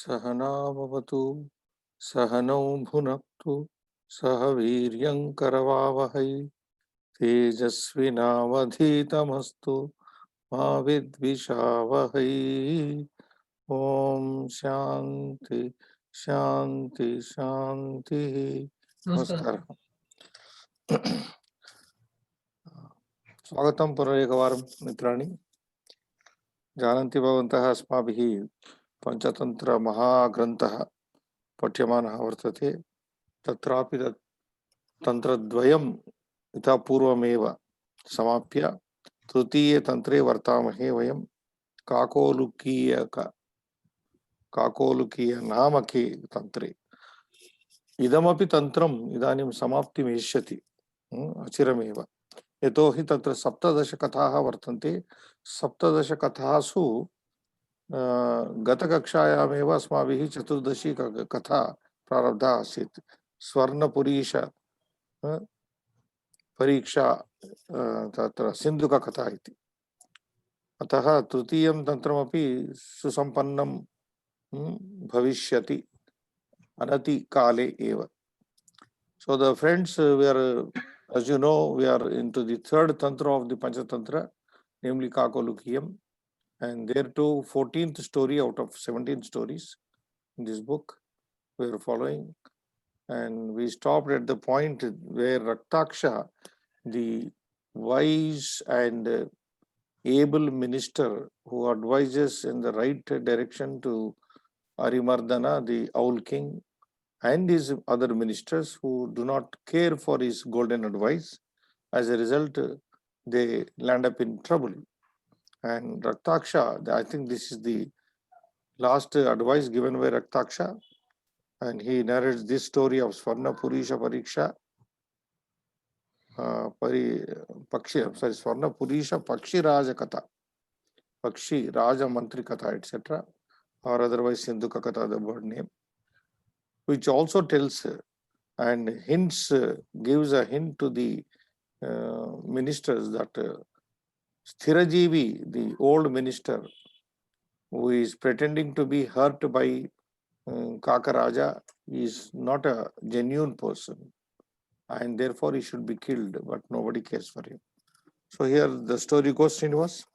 सहनावतु सहनौ भुनक्तु सह वीर्यं करवावहै तेजस्विनावधीतमस्तु मा विद्विषावहै। ओम शांति शांति शांति। नमस्कार। नमस्कार। स्वागतं पुनरेकवारं मित्राणि। जानन्ति भवन्तः अस्माभिः पंचतंत्र महाग्रन्थः पठ्यमानः वर्तते। तत्रापि तन्त्रद्वयम् इतः पूर्वमेव समाप्य तृतीये तन्त्रे वर्तामहे वयं काकोलुकीय नामके तन्त्रे। इदमपि तन्त्रम् इदानीं समाप्तिमेष्यति अचिरमेव। यतोहि तत्र 17 कथाः वर्तन्ते। 17 कथासु गतकक्षायामेव अस्माभिः 14 कथा प्रारब्धा आसीत्। स्वर्णपुरीश परीक्षा तत्र सिन्धुककथा इति। अतः तृतीयं तन्त्रमपि सुसम्पन्नं भविष्यति अनतिकाले एव. So the friends, we are, as you know, we are into the third tantra of the Panchatantra, namely Kakolukiyam, and there too 14th story out of 17 stories in this book we are following, and we stopped at the point where Raktaksha, the wise and able minister who advises in the right direction to Arimardana, the owl king, and his other ministers who do not care for his golden advice. As a result, they land up in trouble. And Raktaksha, I think this is the last advice given by Raktaksha, and he narrates this story of Swarna Purisha Pariksha, Swarna Purisha Pakshi Raja Katha, Pakshi Raja Mantri Katha, etc., or otherwise Sindhuka Katha, the bird name, which also tells and hints, gives a hint to the ministers that Sthirajivi, the old minister, who is pretending to be hurt by Kakaraja, is not a genuine person, and therefore he should be killed, but nobody cares for him. So here the story goes, Srinivas.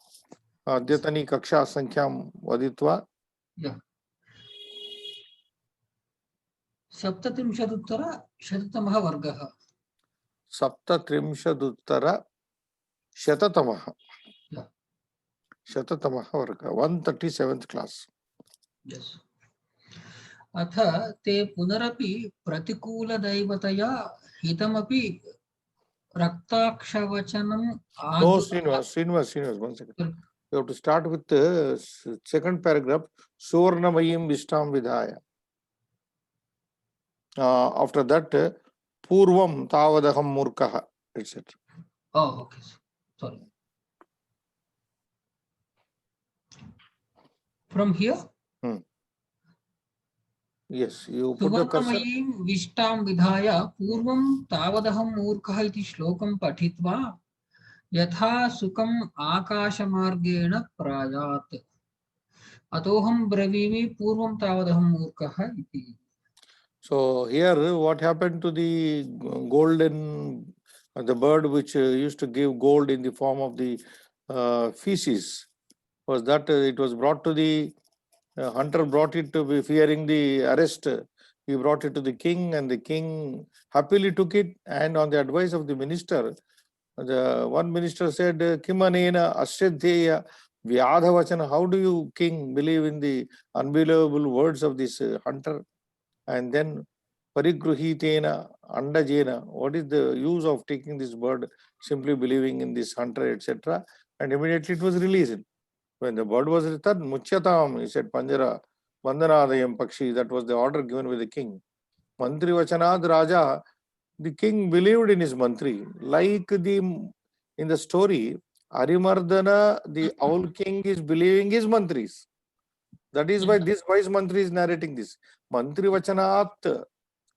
Adyatani Kaksha Sankyam Vaditva. Yeah. सप्तत्रिंशदुत्तर शततमः वर्गः. सप्तत्रिंशदुत्तर शततमः. Yeah. शततमः वर्गः, 137th class. Yes. अथ ते पुनरपि प्रतिकूलदैवतया हितमपि रक्ताक्षवचनं No, Srinivas, one second. You have to start with the second paragraph. Suvarnamayim Vishtam Vidhaya. After that, Purvam Tavadaham Murkaha, etc. Oh, okay. Sorry. From here? Yes, you put the cursor. सुवर्णमयीं विष्टां विधाय पूर्वं तावदहं मूर्खः इति श्लोकं पठित्वा यथा सुखम् आकाशमार्गेण प्रायात् अतोहं ब्रवीमि पूर्वं तावदहं मूर्खः इति. So here what happened to the golden, the bird which used to give gold in the form of the feces, was that it was brought to the hunter, brought it to be fearing the arrest. He brought it to the king, and the king happily took it. And on the advice of the minister, the one minister said, Kimanena Ashraddheya Vyadhavachana, how do you, king, believe in the unbelievable words of this hunter? And then Parigruhitena Andajena, what is the use of taking this bird, simply believing in this hunter, etc.? And immediately it was released. When the bird was returned, Muchyatam, he said, Panjara, Vandanadayam Pakshi, that was the order given by the king. Mantri Vachanad Raja, the king believed in his mantri. Like in the story, Arimardana, the owl king, is believing his mantris. That is why this wise mantri is narrating this. Mantri Vachanat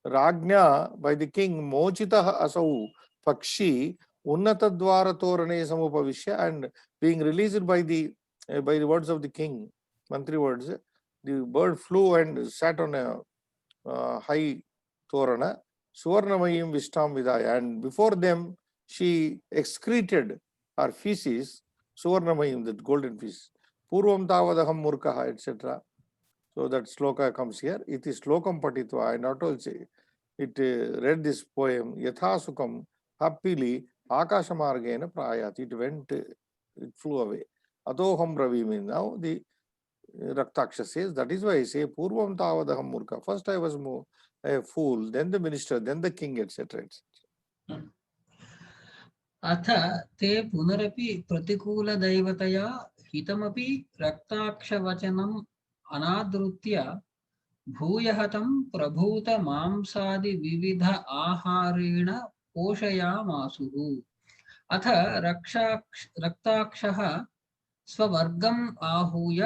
Rajna, by the king, Mochitah Asau Pakshi, Unnatadvara Torane Samupavishya, and being released by the words of the king, mantri words, the bird flew and sat on a high torana, Suvarnamayim Vishtam Vidaya, and before them she excreted her feces, Suvarnamayim, that golden feces, Purvam Tavadaham Murkaha, etc. So that sloka comes here. It is slokam patitva. I not only it read this poem, Yathasukam, happily, Akashamargena prayat. It went, it flew away. Atoham Ravi means now the Raktaksha says, that is why I say, Purvam Tavadaham Murka. First I was a fool, then the minister, then the king, etc. अथ ते पुनरपि प्रतिकूलदैवतया हितमपि रक्ताक्षवचनम् अनादृत्य भूयः तं प्रभूतमांसादिविविध आहारेण पोषयामासुः। अथ रक्ताक्षः स्ववर्गम् आहूय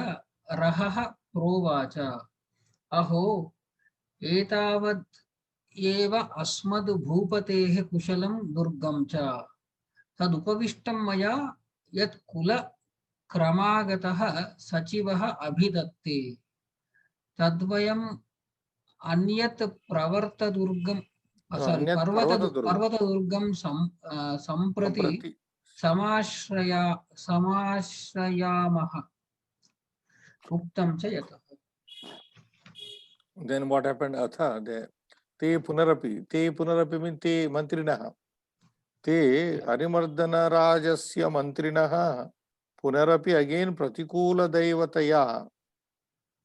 रहः प्रोवाच, अहो एतावद् एव अस्मद्भूपतेः कुशलं दुर्गं च तदुपविष्टं मया यत् कुलक्रमागतः सचिवः अभिदत्ते तद्वयम् अन्यत् प्रवर्तदुर्गं पर्वतदुर्गं सम्प्रति समाश्रयामः उक्तं च यतः. Then what happened? Atha, te punarapi means te mantrinaha. Te Harimardana Rajasya mantrinaha punarapi again pratikula daivataya.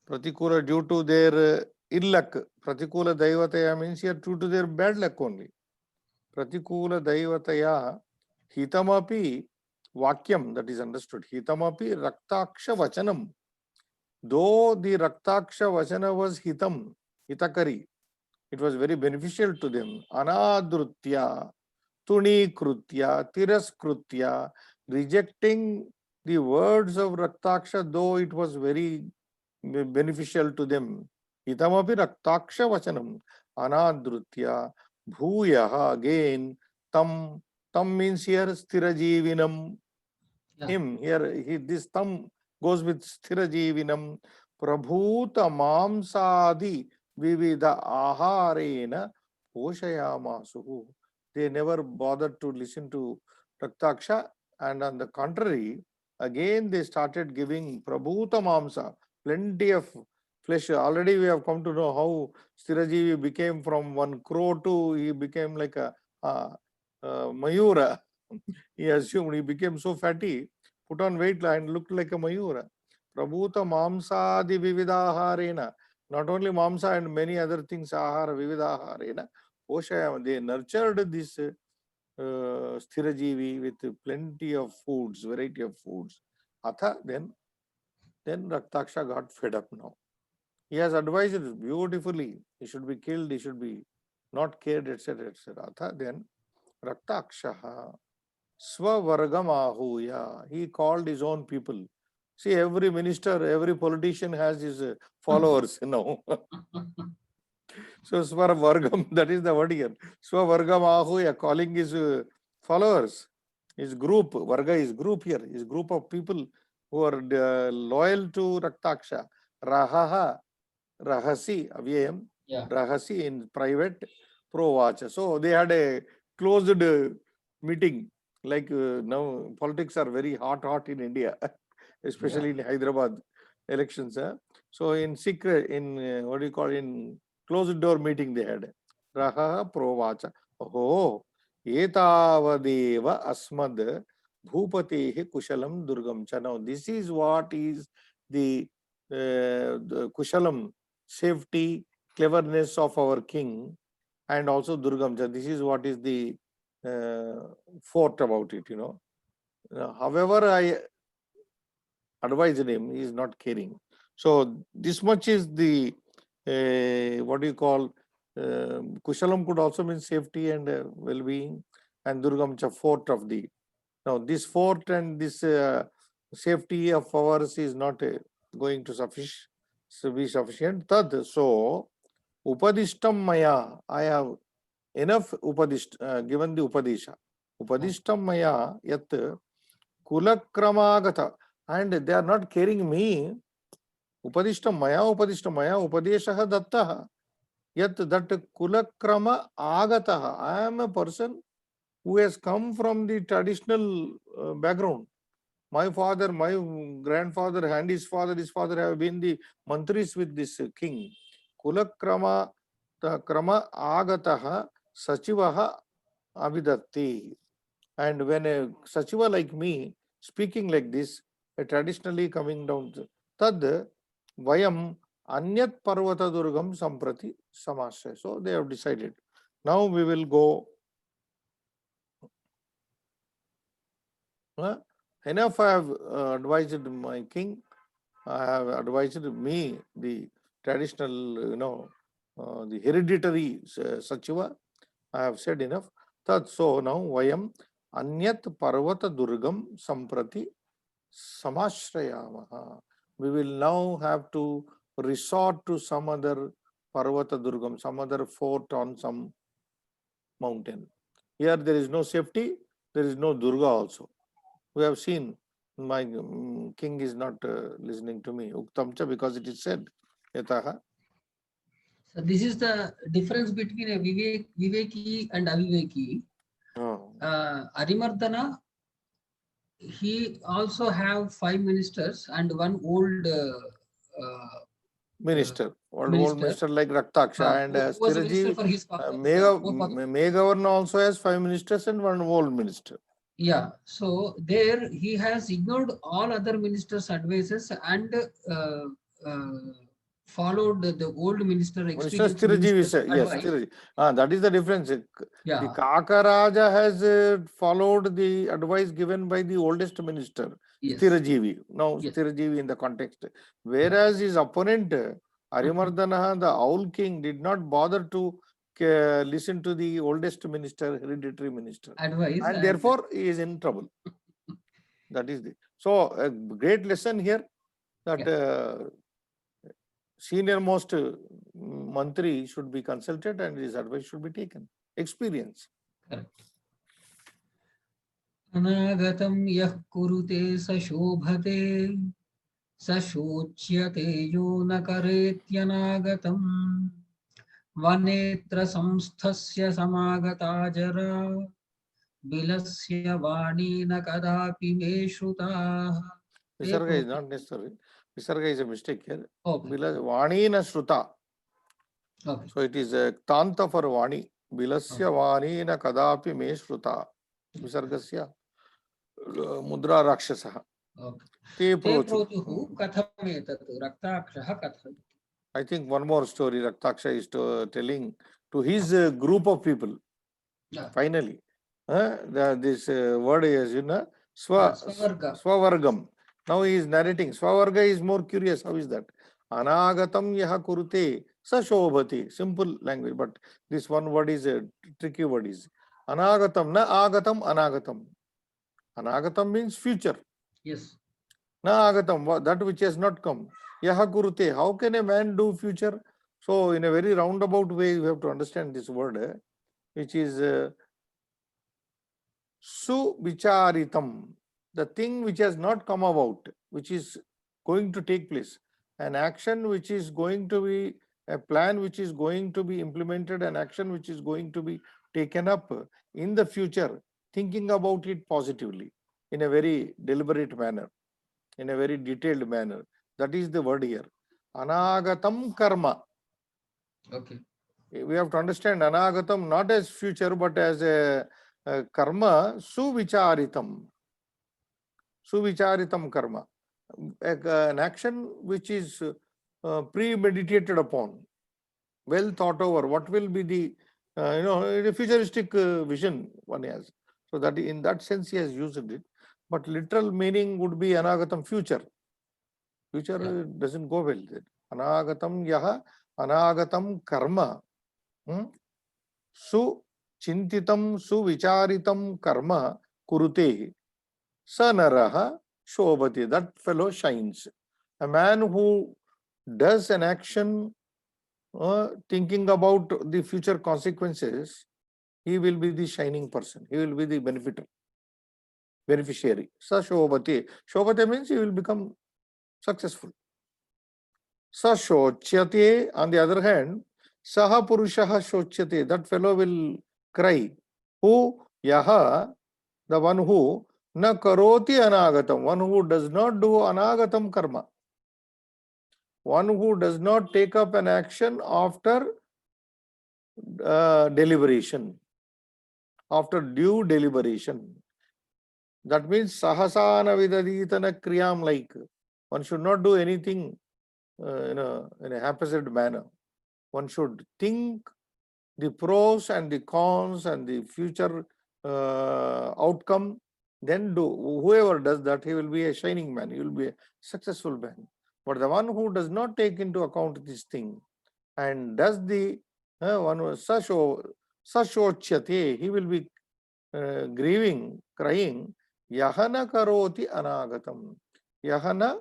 Pratikula due to their ill luck. Pratikula daivataya means here due to their bad luck only. Pratikula daivataya hitamapi vakyam, that is understood. Hitamapi raktaksha vachanam. Though the Raktaksha Vachana was hitam, hitakari, it was very beneficial to them. Anadrutya, tunikrutya, tiraskrutya, rejecting the words of Raktaksha, though it was very beneficial to them. Hitamapi Raktaksha Vachanam, Anadrutya, Bhuyaha, again, tam means here Sthirajivinam. Him, here, this tam goes with Sthirajivinam, Prabhuta Mamsadi Vividha Aharena Poshayamasuhu. They never bothered to listen to Raktaksha, and on the contrary, again they started giving Prabhuta Mamsa, plenty of flesh. Already we have come to know how Sthirajivi became from one crow to he became like a Mayura. He assumed he became so fatty, put on weight and looked like a Mayura. Prabhuta Mamsadi Vividaharena. Not only Mamsa and many other things, Ahara Vividaharena. Poshayam, they nurtured this Sthirajivi with plenty of foods, variety of foods. Atha, then Raktaksha got fed up now. He has advised it beautifully. He should be killed, he should be not cared, etc. etc. Atha, then Raktaksha Swavargam Ahuya. He called his own people. See, every minister, every politician has his followers, you know. So Swavargam, that is the word here. Swavargam Ahuya, calling his followers, his group. Varga is group here, his group of people who are loyal to Raktaksha. Rahaha, Rahasi, Avyayam, Rahasi in private, Provacha. So they had a closed meeting. Like now, politics are very hot in India, especially in Hyderabad elections. So in secret, in what do you call, in closed door meeting they had. Raha Provacha. Oh, etavadeva asmad bhupatehi kushalam durgam cha. Now this is what is the kushalam, safety, cleverness of our king, and also durgam cha. This is what is the fort about it, you know. However, I advised him, he is not caring. So this much is the what do you call, Kushalam could also mean safety and well-being, and Durgam cha, fort of the. Now this fort and this safety of ours is not going to be sufficient. Tad, so Upadishtam Maya, I have enough given the Upadisha. Upadishtam Maya yat Kulakramagata, and they are not carrying me. Upadishtam maya upadeshah dattah. Yet that kulakrama agataha. I am a person who has come from the traditional background. My father, my grandfather, and his father have been the mantris with this king. Kulakrama krama agataha sachivaha abhidatti. And when a sachiva like me speaking like this, traditionally coming down, tad vayam anyat parvata durgam samprati samasya. So they have decided. Now we will go. Enough I have advised my king. I have advised me, the traditional, the hereditary sachiva. I have said enough. So now vayam anyat parvata durgam samprati samashrayamaha. We will now have to resort to some other parvata durgam, some other fort on some mountain. Here there is no safety, there is no Durga also. We have seen my king is not listening to me. Uktamcha, because it is said, yataha. So this is the difference between a Viveki and Aviveki. Oh. Arimardana, he also have 5 ministers and one old Minister, old minister. minister like Raktaksha and who was a minister Stiraji. for his father. May governor also has 5 ministers and one old minister. Yeah, so there he has ignored all other ministers' advices and followed the old minister Minister experienced Stiraji, minister's yes, advice. Stiraji. That is the difference. The Yeah, Kaka Raja has followed the advice given by the oldest minister, yes, Stirajivi. Now, yes. Stirajivi in the context. Whereas his opponent, Arimardana, the owl king, did not bother to listen to the oldest minister, hereditary minister. Advice And therefore, he is in trouble. That is the. So, a great lesson here that senior most mantri should be consulted and his advice should be taken. Experience. Correct. Anagatam yah kurute sashobhate sashochyate yo nakaretyanagatam vanetra samsthasya samagata jara bilasya vani na kadapi me shrutah. Visarga is not necessary. Visarga is a mistake here. Okay. Vani na shruta. Okay. So it is a tanta for Vani. Bilasya Vani na kadapi me shruta. Visargasya mudra rakshasaha. Okay. Te protuhu kathametat raktakshaha kathayati. I think one more story Raktaksha is telling to his group of people. Yeah. Finally, this word is, Swavargam. Now he is narrating. Swavarga is more curious. How is that? Anagatam yaha kurute sashobhati. Simple language, but this one word is a tricky word. Is Anagatam, na agatam, anagatam. Anagatam means future. Yes. Na agatam, that which has not come. Yaha kurute. How can a man do future? So, in a very roundabout way, you have to understand this word, which is Suvicharitam, the thing which has not come about, which is going to take place, an action which is going to be, a plan which is going to be implemented, an action which is going to be taken up in the future, thinking about it positively, in a very deliberate manner, in a very detailed manner. That is the word here. Anagatam karma. Okay. We have to understand anagatam not as future, but as a karma suvicharitam. Suvicharitam karma. An action which is premeditated upon, well thought over. What will be the, the futuristic vision one has. So that in that sense he has used it. But literal meaning would be anagatam, future. Future doesn't go well there. Anagatam yaha, anagatam karma. Suchintitam suvicharitam karma kurute sanaraha shobhati. That fellow shines. A man who does an action thinking about the future consequences, he will be the shining person. He will be the beneficiary. Sa shobhati. Shobhati means he will become successful. Sa shochyate, on the other hand, saha purushaha shochyate, that fellow will cry. Who? Yaha, the one who na karoti anagatam, one who does not do anagatam karma. One who does not take up an action after deliberation, after due deliberation. That means sahasana vidaditana kriyam, like one should not do anything in a haphazard manner. One should think the pros and the cons and the future outcome, then do. Whoever does that, he will be a shining man, he will be a successful man. But the one who does not take into account this thing and does the one sashochyate, he will be grieving, crying, yahana karoti anagatam. Yahana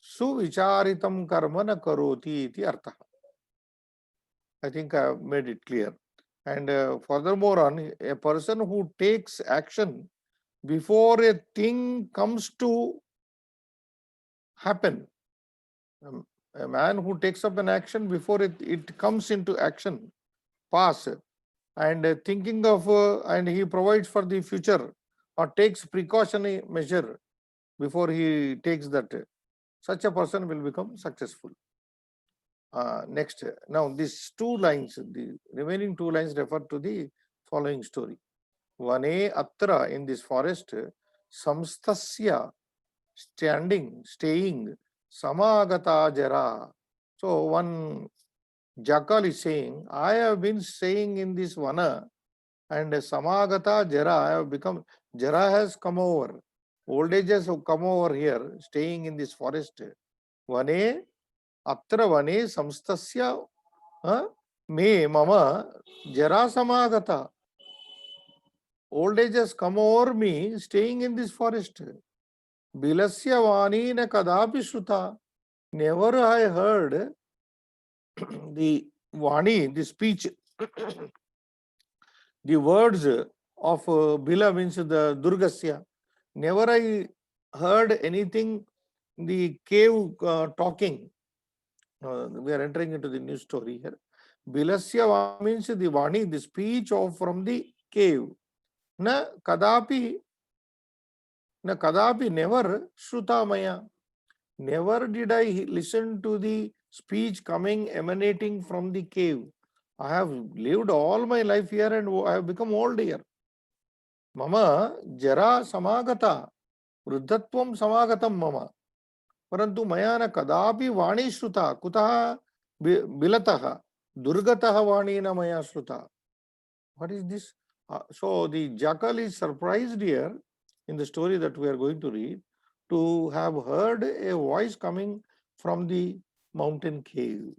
suvicharitam karma na karoti iti artha. I think I have made it clear. And furthermore on, a person who takes action before a thing comes to happen, a man who takes up an action before it comes into action, pass, and thinking of, and he provides for the future or takes precautionary measure before he takes that, such a person will become successful. Next, now these two lines, the remaining two lines refer to the following story. Vane atra, in this forest, samstasya, staying, samagata jara. So one jackal is saying, I have been staying in this vana, and samagata jara, I have become, jara has come over, old age has come over here, staying in this forest. Vane atra vane samstasya me mama jara samagata. Old age has come over me, staying in this forest. Bilasya vani na kadapi shruta. Never I heard the vani, the speech, the words of Bila, means the Durgasya. Never I heard anything, the cave talking. We are entering into the new story here. Bilasya vani means the vani, the speech of from the cave. Na kadapi, never shruta maya. Never did I listen to the speech coming, emanating from the cave. I have lived all my life here and I have become old here. Mama jara samagata, vruddhatvam samagatam mama. Parantu maya na kadapi vani shruta, kutaha bilataha, durgataha vani na maya shruta. What is this? So the jackal is surprised here in the story that we are going to read, to have heard a voice coming from the mountain cave.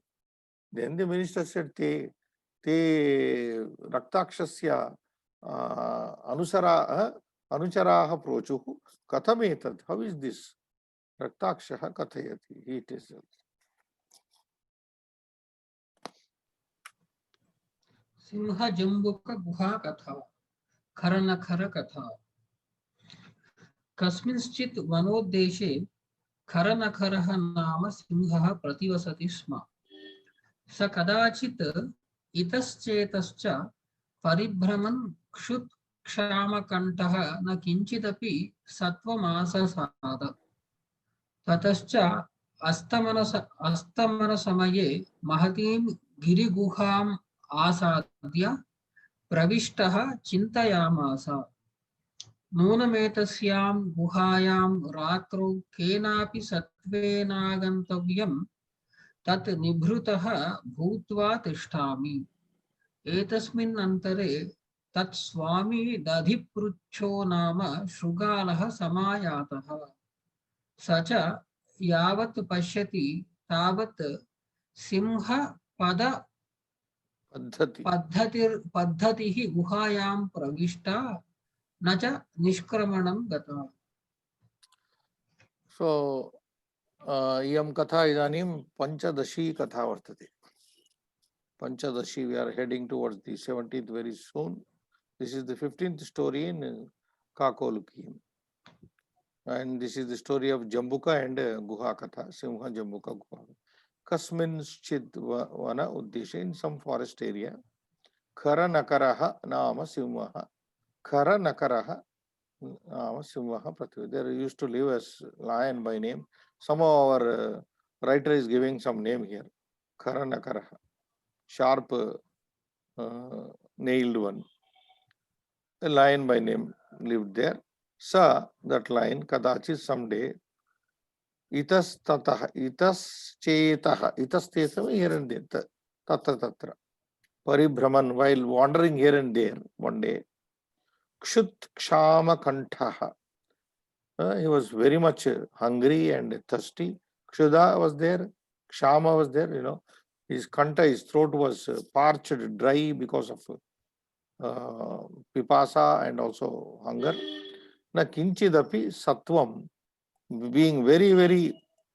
Then the minister said, te raktakshasya anucharaha prochuhu kathametad. How is this? Raktakshaha kathayati. He tells us. Simha Jambuka Guha Katha, Kharanakhara Katha. Kasminschit Vanodeshe, Kharanakaraha Nama Simha Prativasati Sma. Sa Kadachit Itaschetascha Paribhraman Kshut Kshama Kantaha na Kinchitapi Satvamasa Sada. Tatascha Astamana Samaye Mahatim Giriguham Asadya Pravishtaha Chintayamasa. Nunametasyam guhayam ratro kenapi satvenagantavyam tat nibhrutaha bhutva tishtami. Etasmin antare tat swami dadhiprucho nama shrugalaha samayataha. Sacha yavat pashyati tavat simha pada paddhatihi guhayam pravishta nacha nishkramanam gata. So, iyam katha idanim panchadashi katha vartate. Panchadashi, we are heading towards the 17th very soon. This is the 15th story in Kakoluki. And this is the story of Jambuka and Guha Katha, Simha Jambuka Guha. Kasminschid vana uddeshe, in some forest area. Khara nakaraha nama simhaha. Khara nakaraha nama simhaha prathvi. There used to live as lion by name. Some of our writer is giving some name here. Khara nakaraha. Sharp nailed one. A lion by name lived there. Sa, that lion, kadachit someday, itas tataha, itas chetaha, itas chetaha, here and there, tatra tatra. Paribhraman, while wandering here and there one day, kshut kshama kantaha. He was very much hungry and thirsty. Kshuda was there, kshama was there, His kanta, his throat was parched dry because of pipasa and also hunger. Na kinchidapi sattvam, being very, very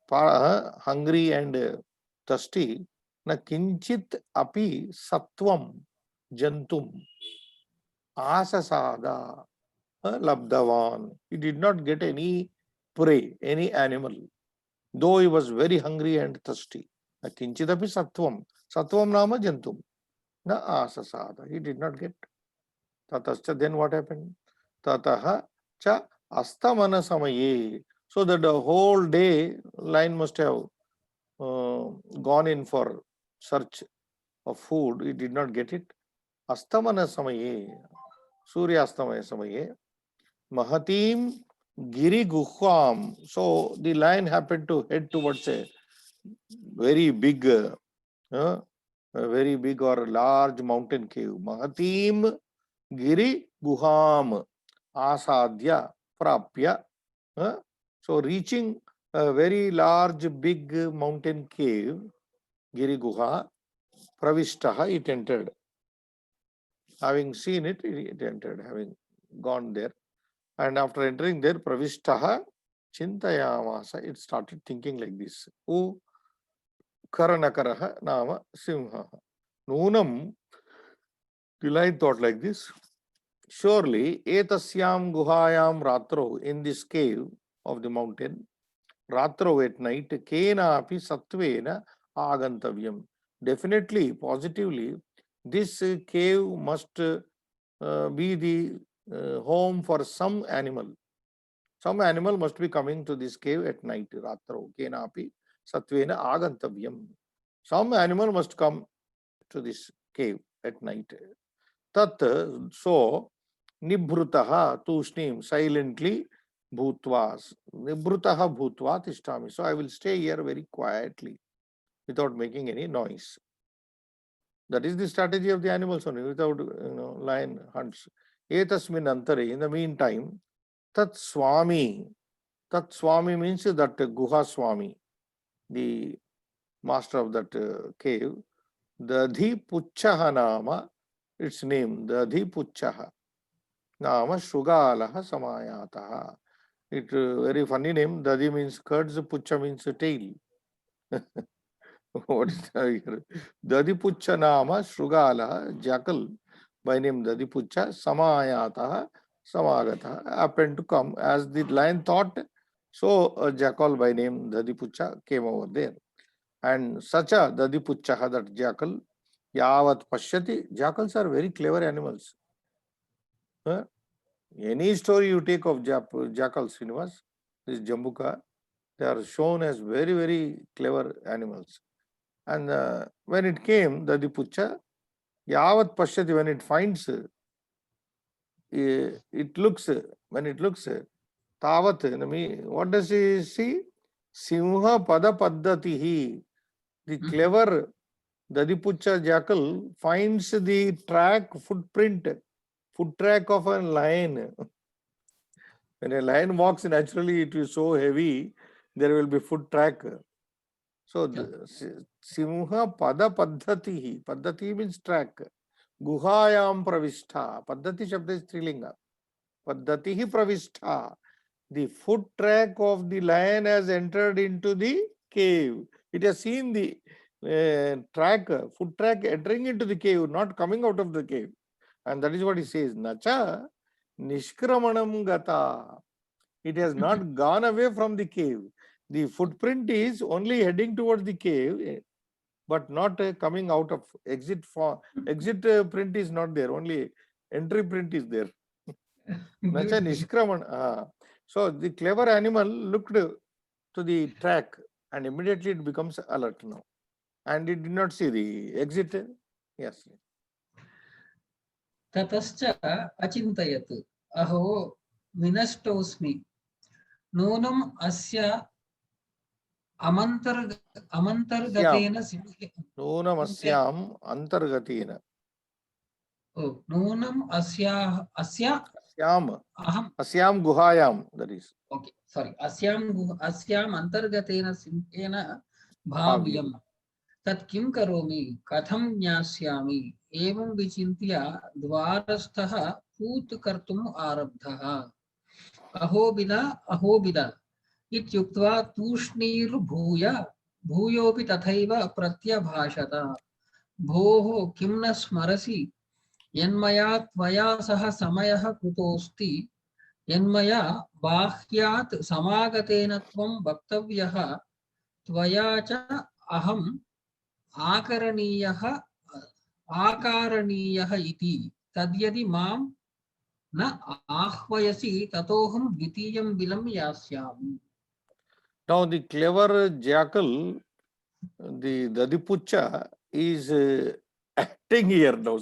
hungry and thirsty, na kinchit api sattvam jantum asasada labdavan. He did not get any prey, any animal, though he was very hungry and thirsty. Na kinchidapi sattvam. Sattvam nama jantum. Na asasada. He did not get. Tatascha, then what happened? Tataha cha astamana samaye. So that the whole day lion must have gone in for search of food. He did not get it. Astamana samaye, Surya astamaya samaye, mahatim giri guham. So the lion happened to head towards a very big, a very big or large mountain cave. Mahatim giri guham asadhya prapya. So reaching a very large, big mountain cave, Giri Guha, Pravishtaha, it entered. Having seen it, it entered, having gone there. And after entering there, Pravishtaha, Chintayamasa, it started thinking like this. U Karanakaraha Nama Simha. Noonam, the lion thought like this. Surely, Etasyam Guhayam Ratro, in this cave of the mountain, Ratro at night, Kena api Satvena Agantavyam. Definitely, positively, this cave must be the home for some animal. Some animal must be coming to this cave at night. Ratro, Kena api Satvena Agantavyam. Some animal must come to this cave at night. Tat, so, Nibhrutaha tushnim, silently, bhutvas. Nibhrutaha bhutva tishtami. So I will stay here very quietly, without making any noise. That is the strategy of the animals only, without, lion hunts. Etasmin antare, in the meantime, tat swami means that Guha Swami, the master of that cave, Dadhi Puchaha Nama, its name, Dadhi Puchaha. Nama Shugalaha Samayataha. It very funny name. Dadi means curds, Pucha means tail. What is here? Dadi Pucha Nama Shugalaha, jackal by name Dadi Pucha, Samayataha, Samagata, happened to come. As the lion thought, so a jackal by name Dadi Pucha came over there. And such a Dadi Pucha, that jackal, Yavat Pashyati, jackals are very clever animals. Any story you take of jackals, this Jambuka, they are shown as very, very clever animals. And when it came, the Pucha, Yavat Pashyati, when it finds, it looks, when it looks, Tavat, what does he see? Simha Pada Paddatihi, the clever Dadipucha jackal finds the foot track of a lion. When a lion walks, naturally it is so heavy, there will be foot track. So, Simha Pada Paddhatihi. Paddhati means track. Guhayam Pravistha. Paddhati Shabda is Trilinga. Paddhatihi Pravistha. The foot track of the lion has entered into the cave. It has seen the foot track entering into the cave, not coming out of the cave. And that is what he says. Nacha Nishkramanam Gata. It has not gone away from the cave. The footprint is only heading towards the cave, but not coming out of exit. For exit print is not there. Only entry print is there. Nacha Beautiful. Nishkraman. So the clever animal looked to the track and immediately it becomes alert now. And it did not see the exit. Yes. ततश्च अचिन्तयत् अहो विनष्टोऽस्मि नूनम् अस्य Syam. अमन्तर्गतेन सिंहे Noonamasyam antargatina. नूनम् अस्य Syam. अहम् Asyam guhayam. That is. Okay sorry अस्याम् अन्तर्गतेन सिंहेन Bhavyam. भाव्यम् तत् किं करोमि कथं ज्ञास्यामि एवं विचिन्त्य द्वारस्थः पूत कर्तुम् आरब्धः अहोबिल इत्युक्त्वा तूष्णीर्भूय भूयोऽपि तथैव प्रत्यभाषत भोः किं न स्मरसि यन्मया त्वया सह समयः कृतोऽस्ति यन्मया बाह्यात् समागतेन त्वं वक्तव्यः त्वया च अहम् आकारणीयः इति तद्यदि मां न आह्वयसि ततोऽहं द्वितीयं बिलं यास्यामि. Now the clever jackal, the Dadipucha, is acting here now.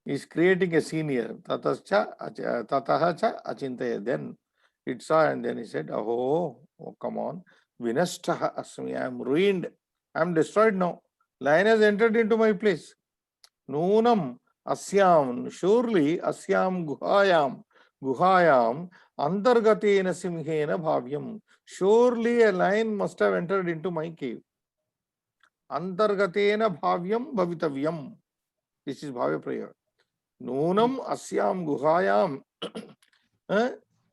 Is creating a scene here. Tataha cha achintaya. Then it saw and then he said, oh, come on. Vinashtaha asmi. I am ruined. I am destroyed now. Lion has entered into my place. Noonam asyam. Surely asyam guhayam antargatena simhena bhavyam. Surely a lion must have entered into my cave. Antargatena bhavyam bhavitavyam. This is bhavya prayer. Noonam asyam guhayam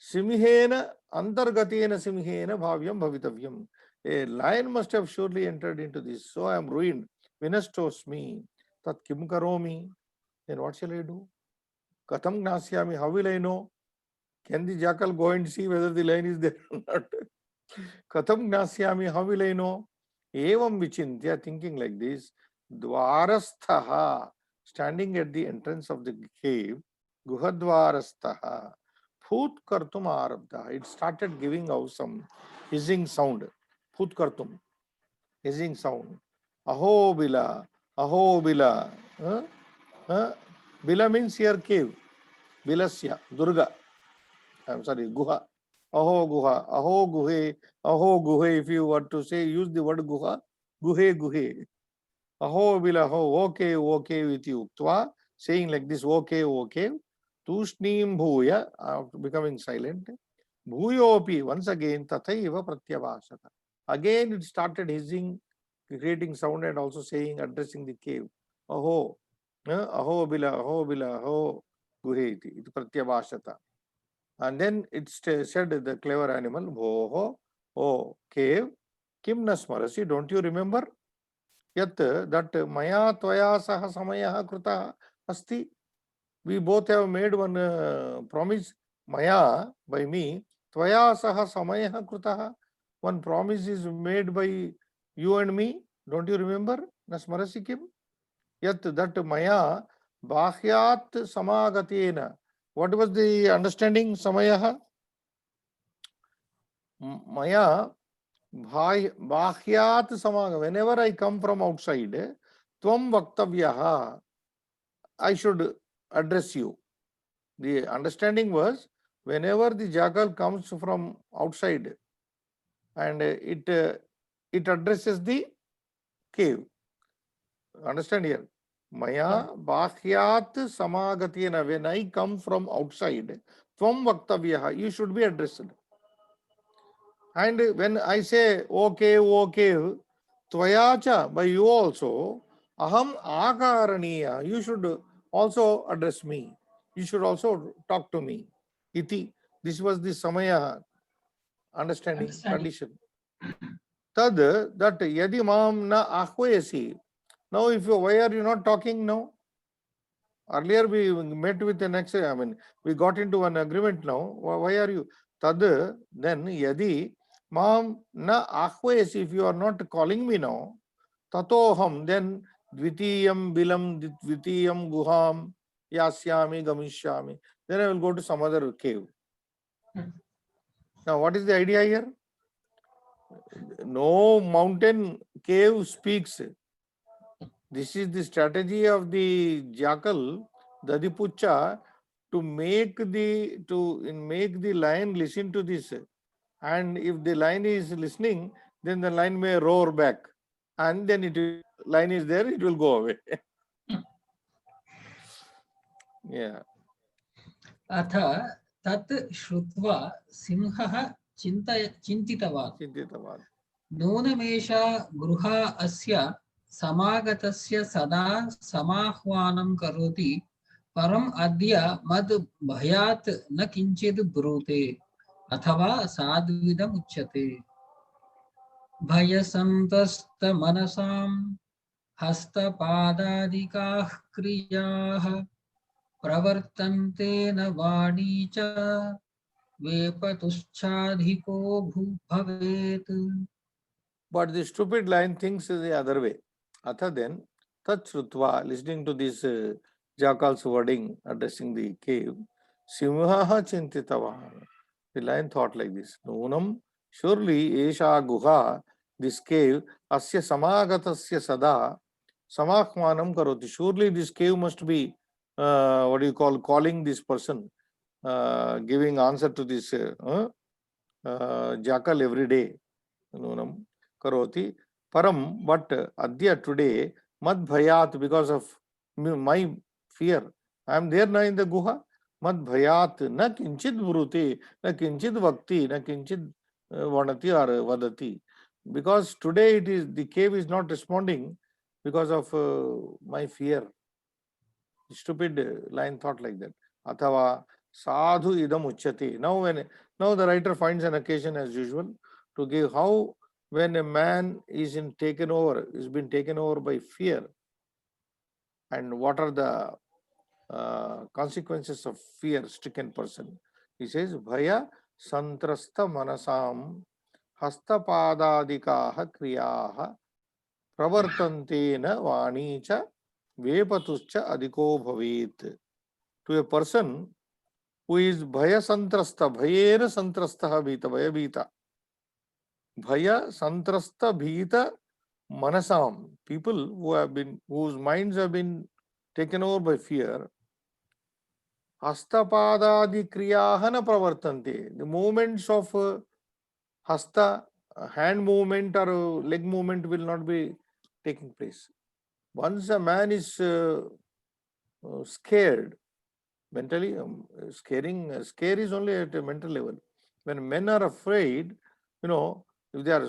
simhena antargatena simhena bhavyam bhavitavyam. A lion must have surely entered into this. So I am ruined. Vinastosmi. Tat kim karomi. Then what shall I do? Katham gnasyami. How will I know? Can the jackal go and see whether the lion is there or not? Katham gnasyami. How will I know? Evam vichintya, thinking like this. Dwarasthaha. Standing at the entrance of the cave, Guhadwarastaha, Phut Kartum Arabda. It started giving out some hissing sound. Phut Kartum, hissing sound. Aho Bila, Aho Bila. Bila means here cave. Bilasya, Durga. I'm sorry, Guha. Aho Guha, Aho Guhe, Aho Guhe. If you want to say, use the word Guha, Guhe Guhe. Aho bilaho, okay, okay with you. Twa, saying like this, okay, okay. Tushnim bhuya, becoming silent. Bhuyopi, once again, tathaiva pratyavasata. Again, it started hissing, creating sound and also saying, addressing the cave. Aho, aho bila, aho guheti, it pratyavasata. And then it said, the clever animal, bhoho, oh, cave, kim nasmarasi, don't you remember? Yet that maya tvaya saha samaya krita asti. We both have made one promise. Maya by me, tvaya saha samaya krita. One promise is made by you and me. Don't you remember? Nasmarasi kim? Yet that maya bahyat samagatena. What was the understanding? Samaya maya bahyat samaga. Whenever I come from outside, tvam vaktavyaha, I should address you. The understanding was whenever the jackal comes from outside and it addresses the cave. Understand here? Maya bahyat samagatina. When I come from outside, tvam vaktavyaha, you should be addressed. And when I say, okay, okay, tvayacha, by you also, aham akaraniya, you should also address me. You should also talk to me. Iti, this was the samaya understanding condition. Tad, that yadi mam na ahvayasi. Now, why are you not talking now? Earlier we met with the next, we got into an agreement now. Why are you? Tad, then yadi Mam na ahvayasi, if you are not calling me now, tatoham, then dvitiyam bilam dvitiyam guham yasyami gamishyami. Then I will go to some other cave. Now, what is the idea here? No mountain cave speaks. This is the strategy of the jackal, Dadipucha, to make the lion listen to this. And if the lion is listening, then the lion may roar back. And then lion is there, it will go away. Yeah. अथ तत् श्रुत्वा सिंहः चिन्तितवान् Chintitavan. नूनमेषा गृहा अस्य समागतस्य सदा समाह्वानं करोति परम् अद्य मद् भयात् न किञ्चित् ब्रूते अथवा साध्विदम् उच्यते भयसन्तस्तमनसां हस्तपादादिकाः क्रियाः प्रवर्तन्ते न वाणी च वेपतुश्चाधिको भवेत्. But the stupid lion thinks the other way. Atha then, tat shrutva, listening to this jackal's wording addressing the cave, simhaha chintitavan. The lion thought like this. Nunam, surely esha guha, this cave, asya samagatasya sada, samahmanam karoti. Surely this cave must be, what do you call, calling this person, giving answer to this jackal every day. Nunam karoti. Param, but adya today, mad bhayat, because of my fear. I am there now in the guha. Mad bhayat, na kinchid vruti, na kinchid vakti, na kinchid vanati or vadati. Because today the cave is not responding because of my fear. Stupid lion thought like that. Athava sadhu idam uchyati. Now the writer finds an occasion as usual to give how when a man is been taken over by fear, and what are the consequences of fear-stricken person. He says, Bhaya santrasta manasam hastapadadikaha kriyaha pravartantena vanicha vepatuscha adiko bhavet. To a person who is bhaya santrasta, bhayera santrastaha bhita, bhaya bhita. Bhaya santrasta bhita manasam, people whose minds have been taken over by fear, hastapadadi kriyahana pravartante. The movements of hasta, hand movement or leg movement will not be taking place. Once a man is scared, mentally, scare is only at a mental level. When men are afraid, if they are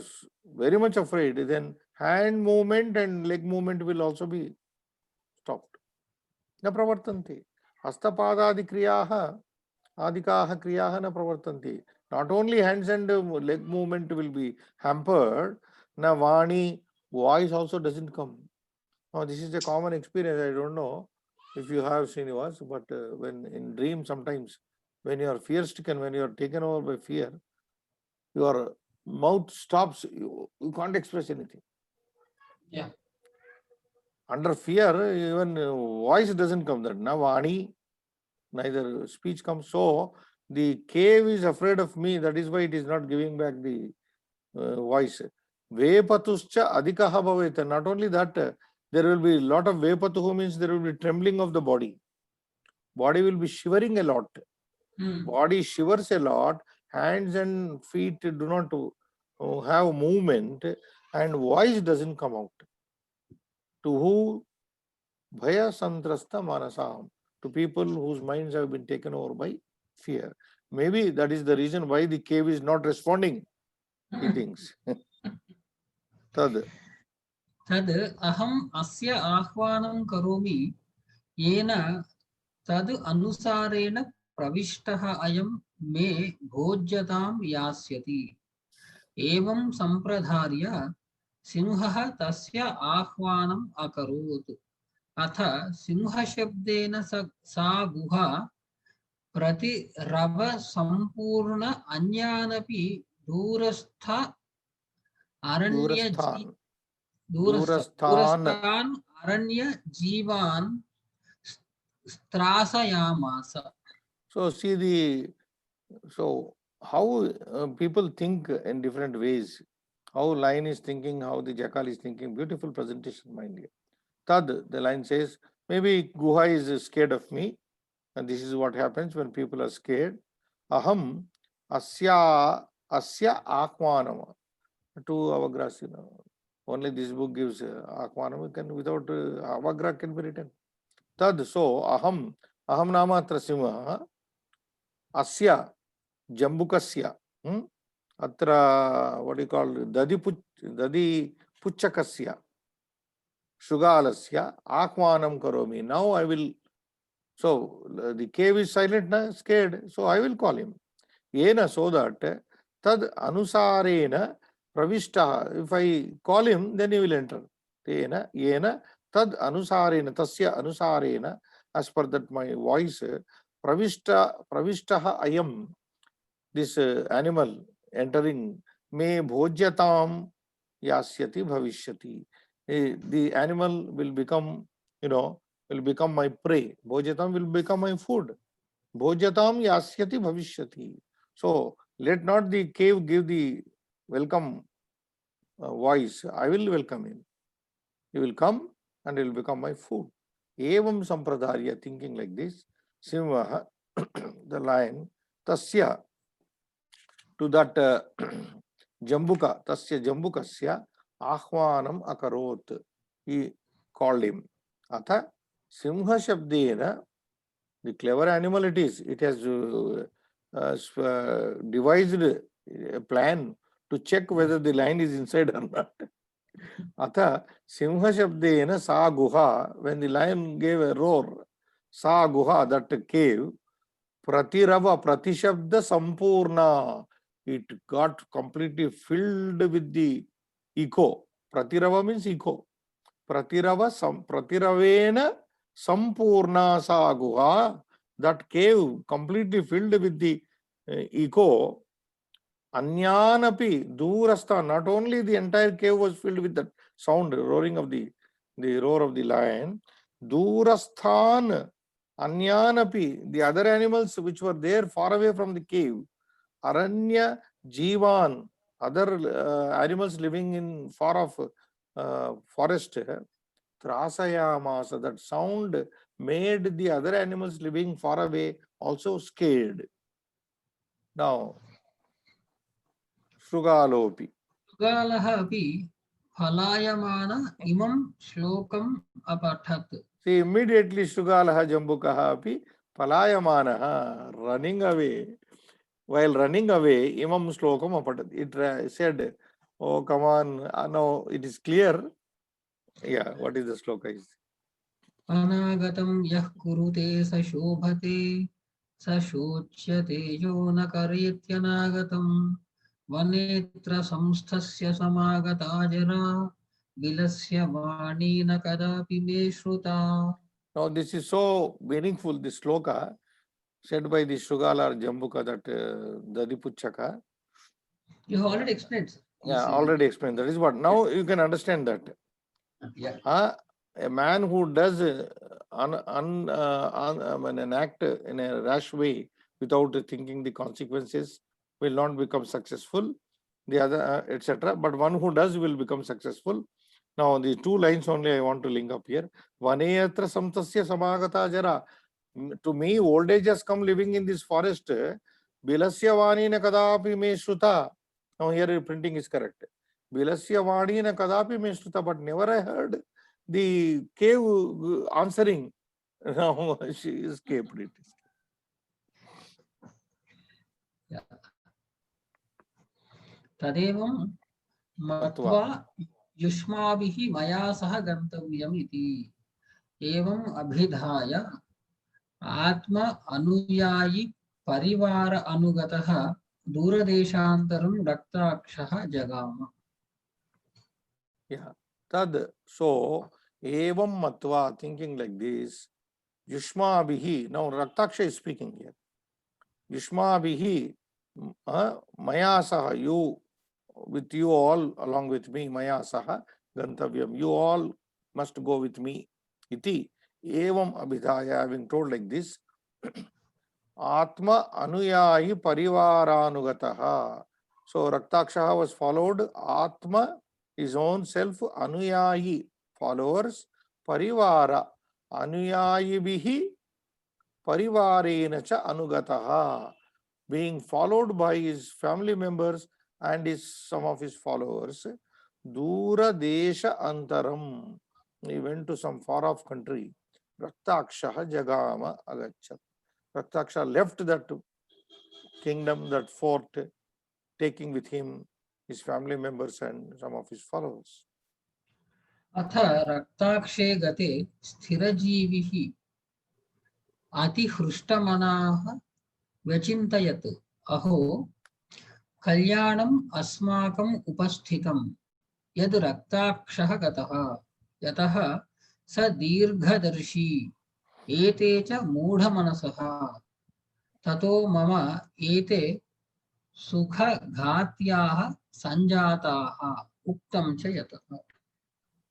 very much afraid, then hand movement and leg movement will also be stopped. Na pravartanti. Hastapadadi kriyaha, adikaha kriyaha na pravartanti. Not only hands and leg movement will be hampered, na vani, voice also doesn't come. Now, this is a common experience. I don't know if you have Srinivas, but when in dream sometimes, when you are fear-stricken, when you are taken over by fear, your mouth stops, you can't express anything. Yeah. Under fear, even voice doesn't come. That na vani, neither speech comes. So the cave is afraid of me. That is why it is not giving back the voice. Vepatuscha adikaha bhaveta. Not only that, there will be a lot of vepatuhu, means there will be trembling of the body. Body will be shivering a lot. Body shivers a lot. Hands and feet do not have movement, and voice doesn't come out. To who? Bhaya santrasta manasam. To people whose minds have been taken over by fear. Maybe that is the reason why the cave is not responding, he thinks. Tad. तद् अहम् अस्य आह्वानं करोमि येन तद् अनुसारेण प्रविष्टः अयं मे भोज्यतां यास्यति. एवं सम्प्रधार्य सिंहः तस्य आह्वानम् अकरोत्. अथ सिंहशब्देन सा गुहा प्रतिरव सम्पूर्ण अन्यानपि दूरस्थ अरण्य Durasthan. Durasthan. दूरस्थान Aranya Zewan त्रासयामास. So see the, so how people think in different ways. How lion is thinking, how the jackal is thinking. Beautiful presentation, mind you. Tad, the line says, maybe Guha is scared of me. And this is what happens when people are scared. Aham asya akmanam. To avagrasina. Only this book gives akmanam. Without avagra can be written. Tad, so aham nama trasimha asya jambukasya. Atra, what do you call, dadi puchakasya shugalasya akmanam karomi. Now I will, so the cave is silent, scared, so I will call him. Yena, so that tad anusarena pravishta, if I call him, then he will enter. Yena tad anusarena, tasya anusarena, as per that my voice, pravishtaha ayam, this animal entering, me bhojyatam yasyati bhavishyati. The animal will become, will become my prey. Bhojyatam will become my food. Bhojyatam yasyati bhavishyati. So let not the cave give the welcome voice. I will welcome him. He will come and he will become my food. Evam sampradarya, thinking like this, Simha, the lion, tasya, to that Jambuka, tasya Jambukasya, ahvanam akarot. He called him. Atha, Simha Shabdena, the clever animal it is. It has devised a plan to check whether the lion is inside or not. Atha, Simha Shabdena sa guha, when the lion gave a roar, sa guha, that cave, pratirava, pratishabda sampurna, it got completely filled with the echo. Pratirava means echo. Pratiravena sampurna sa guha, that cave completely filled with the echo. Anyanapi durastha, not only the entire cave was filled with that sound, roaring of the roar of the lion. Durasthan, anyanapi, the other animals which were there far away from the cave. Aranya jivan, other animals living in far off forest. Trasayamasa, that sound made the other animals living far away also scared. Now, Shrugalopi. सुगालः अपि फलायमान इमं श्लोकम् अपठत्. See, immediately Shrugalaha Jambukaha api palayamanaha, running away. While running away, imam slokam apatat. It said, oh, come on, no, it is clear. Yeah, what is the sloka? अनागतं यः कुरुते स शोभते स शोच्यते यो न करेत्यनागतं वनेत्र संस्थस्य समागता जरा विलस्य वाणी न कदापि मे श्रुता. Now, this is so meaningful, this sloka said by the Shrugala or Jambuka, that Dadipuchaka. You have already explained, sir. Yeah, already explained. That is what. Now you can understand that. Yeah. A man who does an act in a rash way without thinking the consequences will not become successful. The other, etc. But one who does will become successful. Now, the two lines only I want to link up here. Vaneyatra samtasya samagata jara. To me, old age has come living in this forest. Bilasya vani na kadapi me shruta. Now, here printing is correct. Bilasya vani na kadapi me shruta, but never I heard the cave answering. Now, she escaped it. Yeah. तदेवं मत्वा युष्माभिः मया सह गन्तव्यम् इति एवम् अभिधाय आत्म अनुयायी परिवार अनुगतः दूरदेशान्तरं रक्ताक्षः जगाम. Yeah. Tad, so, evam matva, thinking like this, Yushma bihi, now Raktaksha is speaking here. Yushma bihi, Maya saha, you, with you all, along with me, Maya saha gantavyam, you all must go with me. Iti evam abhidhaya, having told like this, Atma anuyayi parivaranugataha. So Raktaksha was followed. Atma, his own self, anuyayi, followers, parivara, anuyayi bihi, parivarena cha anugataha, being followed by his family members and some of his followers. Dura desha antaram. He went to some far off country. Raktaksha jagama agachat. Raktaksha left that kingdom, that fort, taking with him his family members and some of his followers. अथ रक्ताक्षे गते स्थिरजीविः अतिहृष्टमनाः व्यचिन्तयत् अहो कल्याणम् अस्माकम् उपस्थितं यद् रक्ताक्षः गतः यतः स दीर्घदर्शी एते च मूढमनसः ततो मम एते सुखघात्याः सञ्जाताः उक्तं च यतः.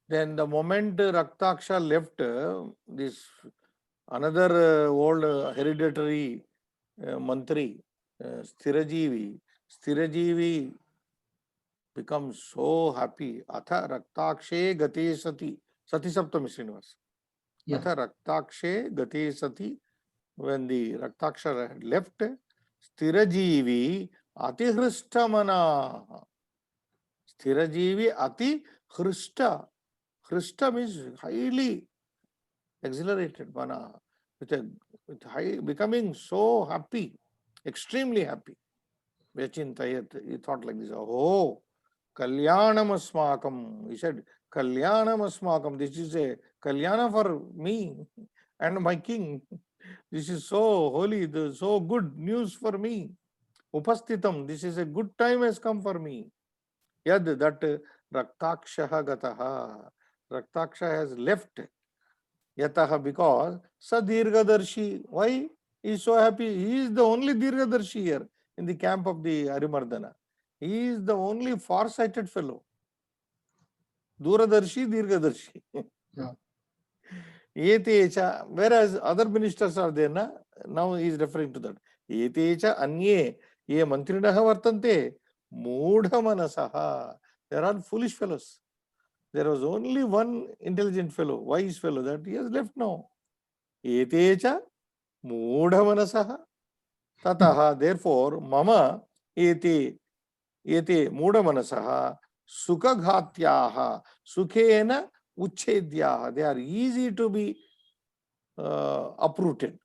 Then the moment Raktaksha left, this another old hereditary mantri, Sthirajivi becomes so happy. Atha Raktakshe gate sati. Sati Saptami Srinivas. Yeah. Atha Raktakshe gate sati. When the Raktaksha had left, Sthirajivi atihristamana. Sthirajivi atihrista. Hrista means highly exhilarated, mana, with high, becoming so happy, extremely happy. Vyachintayat, he thought like this, oh, Kalyanam asmakam. He said, Kalyanam asmakam, this is a Kalyana for me and my king. This is so holy, so good news for me. Upastitam, this is a good time has come for me. Yad, that Raktakshaha gataha. Raktaksha has left. Yataha, because Sadirgadarshi. Why he is so happy? He is the only Dirgadarshi here in the camp of the Arimardana. He is the only far-sighted fellow. Duradarshi, Dirgadarshi. Yetecha, whereas other ministers are there, na? Now he is referring to that. Yetecha anye, ye mantrinaha vartante, moodha manasaha. They are all foolish fellows. There was only one intelligent fellow, wise fellow, that he has left now. Yetecha moodha manasaha. Tataha, therefore, mama ete moodha manasaha sukha ghatyaha sukhena uchedyaha. They are easy to be uprooted.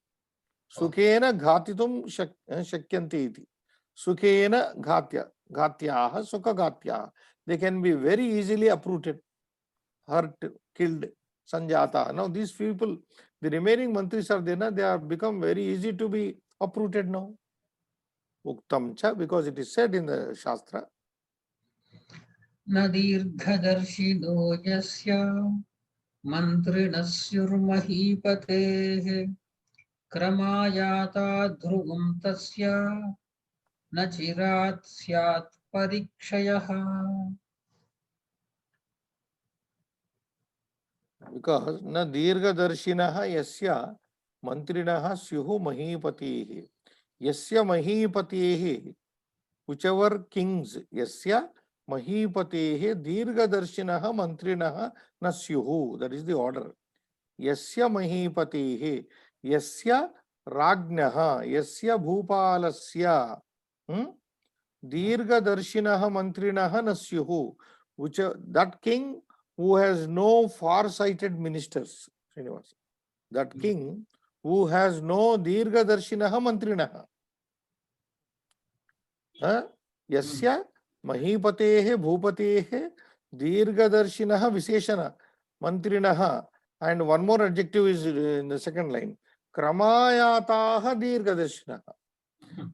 Sukhena ghatitum shakyanti iti. Sukhena ghatyaha sukha ghatyaha. They can be very easily uprooted, hurt, killed, sanjata. Now these people, the remaining mantris are there, they are become very easy to be uprooted now. Uktam cha, because it is said in the Shastra. न दीर्घदर्शिनो यस्य मन्त्रिणस्युर्महीपतेः क्रमायाता ध्रुवं तस्य न चिरात् स्यात् परीक्षयः. Because na dirghadarshinaha yasya mantrinaha syuhu mahipatihi. Yasya mahipatihi, whichever kings, yasya mahipatihi dirghadarshinaha mantrinaha nasyuhu. That is the order. Yasya mahipatihi, yasya ragnaha, yasya bhupalasya, dirghadarshinaha mantrinaha nasyuhu. Which that king who has no far-sighted ministers, Srinivas. That king who has no dirghadarshinaha mantrinaha. Yasya mahipatehe bhupatehe dirghadarshinaha visheshana mantrinaha. And one more adjective is in the second line. Kramayataha dirghadarshinaha.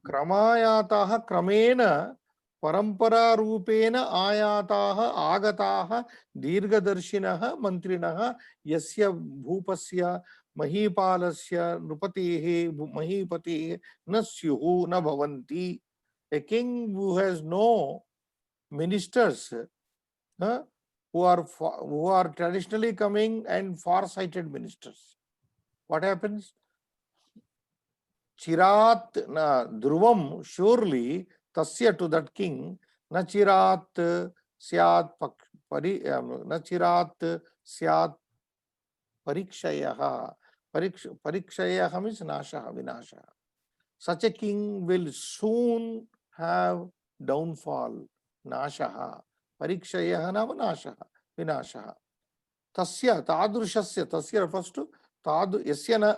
Kramayataha kramena parampara rupena ayataha agataha dirghadarshinaha mantrinaha yasya bhupasya mahipalasya nupatehe mahipatehe nasyuhu na bhavanti. A king who has no ministers, who are traditionally coming and far-sighted ministers. What happens? Chirat na dhruvam, surely tasya, to that king, na chirat syat na chirat syat parikshayaha. Parikshayaha means nashaha, vinashaha. Such a king will soon have downfall, nashaha. Parikshayaha nama nashaha, vinashaha. Tasya, tadrushasya, tasya refers to yasya na,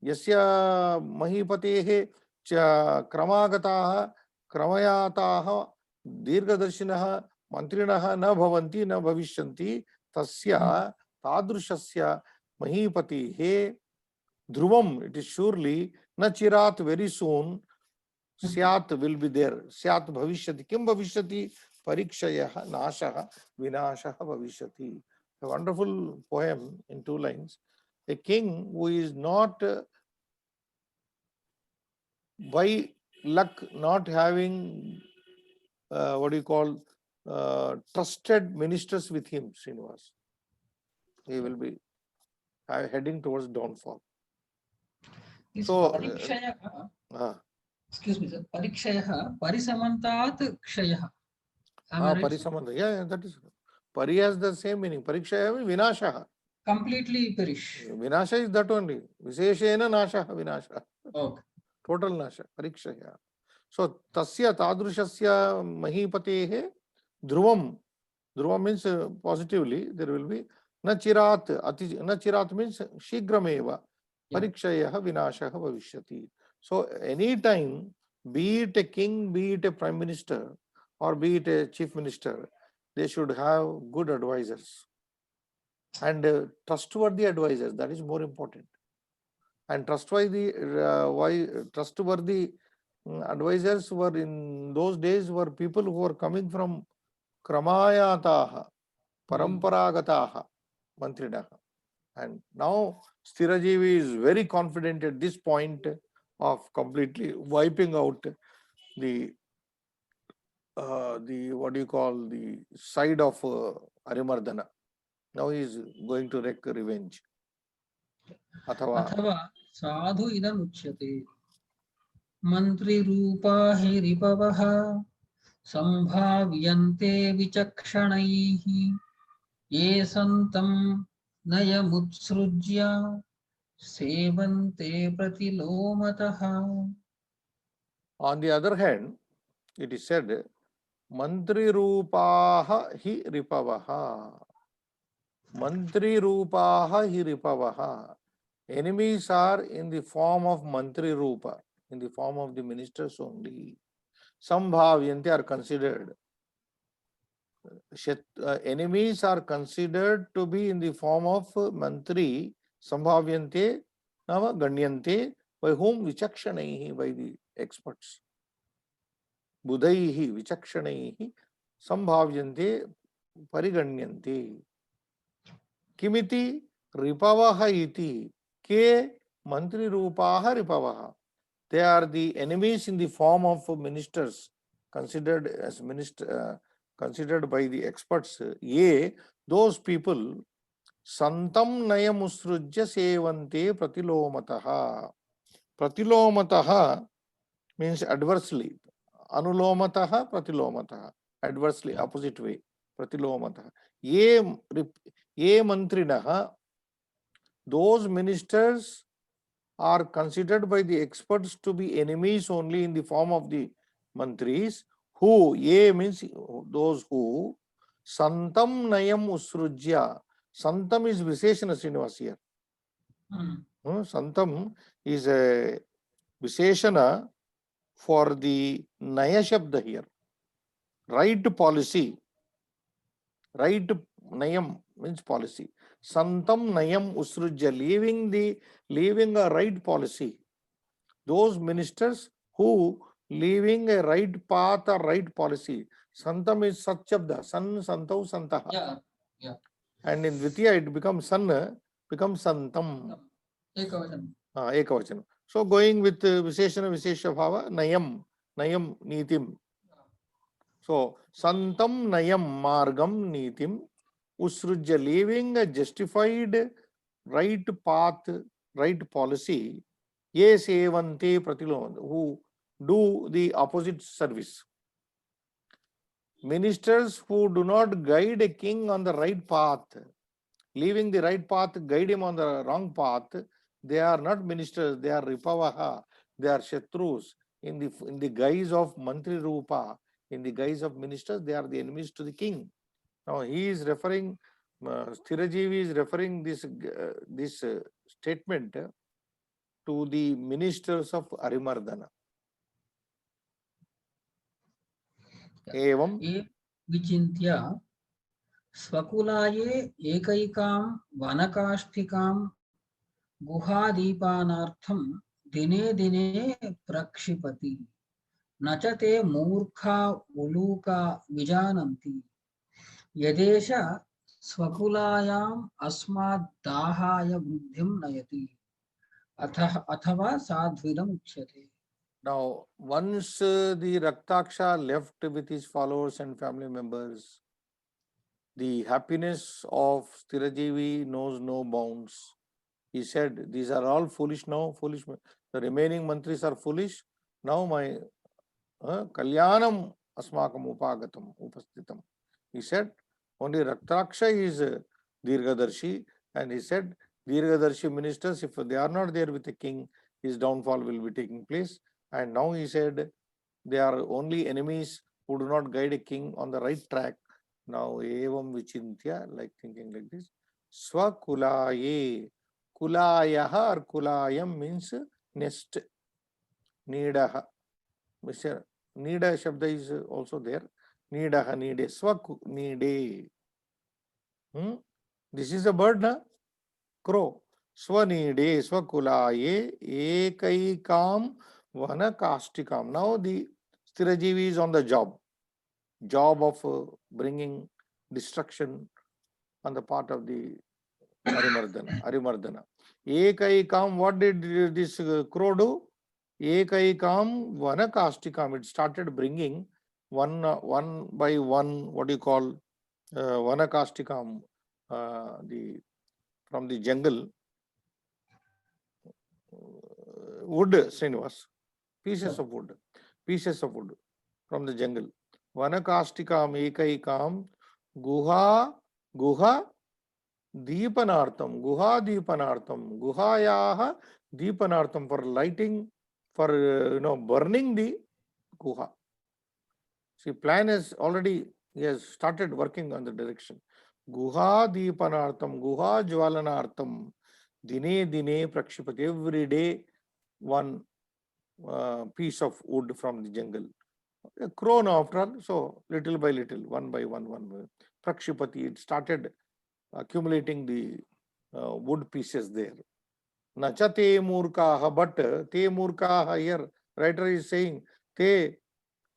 yasya mahipatehe kramagataha, kramayataha, dirghadashinaha, mantrinaha na bhavanti, na bhavishyanti, tasya tadrushasya mahipatehe dhruvam, it is surely, na chirat, very soon, syat will be there. Syat bhavishyati. Kim bhavishyati? Parikshayah nashaha vinashaha bhavishyati. A wonderful poem in 2 lines. A king who is not, by luck, not having, what do you call, trusted ministers with him, Srinivas. He will be heading towards downfall. This So, Parikshayaha, excuse me, sir. Parikshayaha, Parisamantat Kshayaha. Am I right, sir? Parisamanta. Yeah, that is. Pari has the same meaning. Parikshaya means vinashaha. Completely perish. Vinasha is that only. Visheshena nashaha vinasha. Okay. Total nasha. Parikshaya. So, tasya tadrushasya mahipatehe dhruvam. Dhruvam means positively there will be na chirat. Na chirat means shigrameva. Parikshayaha vinashaha bhavishyati. So, anytime, be it a king, be it a prime minister, or be it a chief minister, they should have good advisors and trustworthy advisors. That is more important. And trustworthy advisors were in those days were people who were coming from kramayataha, paramparagataha, mantrinaha. And now Sthirajivi is very confident at this point of completely wiping out the what do you call, the side of Arimardana. Now he is going to wreak revenge. Athava sadhu idam uchyate. Mantri rupa hiripavaha sambhavyante vichakshanaihi ye santam nayamutsrujya sevante pratilomataha. On the other hand, it is said, Mantri rupaha hi ripavaha. Mantri rupaha hi ripavaha. Enemies are in the form of Mantri rupa, in the form of the ministers only. Sambhavyante are considered. Enemies are considered to be in the form of Mantri, Sambhavyante, nama Ganyante, by whom? Vichakshanaihi, by the experts. Budhaihi, Vichakshanaihi, Sambhavyante, Pariganyante. Kimiti Ripavaha iti, ke Mantri Rupaha Ripavaha. They are the enemies in the form of ministers, considered as considered by the experts. Ye, those people, santam nayamusrujya sevante pratilomataha. Pratilomataha means adversely. Anulomataha pratilomataha. Adversely, opposite way. Pratilomataha. Ye mantrinaha, those ministers are considered by the experts to be enemies only in the form of the mantris, who, ye means those who, santam nayam usrujya. Santam is Visheshana, Srinivas here. Santam is a Visheshana for the Naya Shabda here. Right policy. Right Nayam means policy. Santam Nayam Usrujya, leaving a right policy. Those ministers who leaving a right path or right policy. Santam is Satchabda, San, Santau, Santaha. Yeah. And in Dvitiya it becomes San, becomes Santam. Ekavachanam. Ekavachanam. So going with Visheshana Vishesha Bhava, Nayam. Nayam Nitim. So, Santam Nayam Margam Nitim Usrujya, leaving a justified right path, right policy, ye sevante pratilon, who do the opposite service. Ministers who do not guide a king on the right path, leaving the right path, guide him on the wrong path, they are not ministers, they are Ripavaha, they are Shatrus. In the guise of Mantri Rupa, in the guise of ministers, they are the enemies to the king. Now he is referring, Sthirajivi is referring this statement to the ministers of Arimardana. Evam ये विचिन्त्य स्वकुलाये एकैकां वनकाष्ठिकां गुहादीपानार्थं दिने दिने प्रक्षिपति न च ते मूर्खा उलूका विजानन्ति यदेष स्वकुलायाम् अस्मात् दाहाय वृद्धिं नयति अथवा साध्विरम् उच्यते. Now, once the Raktaksha left with his followers and family members, the happiness of Sthirajivi knows no bounds. He said, these are all foolish now, foolish. The remaining mantris are foolish. Now my Kalyanam Asmakam Upagatam Upastitam. He said, only Raktaksha is Dirgadarshi, and he said, Dirgadarshi ministers, if they are not there with the king, his downfall will be taking place. And now he said, they are only enemies who do not guide a king on the right track. Now, evam vichintya, like thinking like this. Swakulaye. Kulayaha or kulayam means nest. Needaha. Needa shabda is also there. Needaha, neede. Neede. This is a bird, na? Crow. Swaneede, swakulaye, ekaikam, vanakastikam. Now the Sthirajivi is on the job of bringing destruction on the part of the Arimardana. Ekaikam, what did this crow do? Ekaikam, vanakastikam. It started bringing one by one, what do you call, vanakastikam, from the jungle, wood, Srinivas, pieces of wood from the jungle. Vanakastikam ekaikam guha deepanartham, guhayaha deepanartham, for lighting, for burning the guha. See, plan has already, he has started working on the direction. Guha deepanartham, guha jwalanartham, dine dine prakshipati. Every day one piece of wood from the jungle. A crow now after all, so little by little, one by one, prakshipati, it started accumulating the wood pieces there. Nacha te murkaha, but te murkaha, here writer is saying te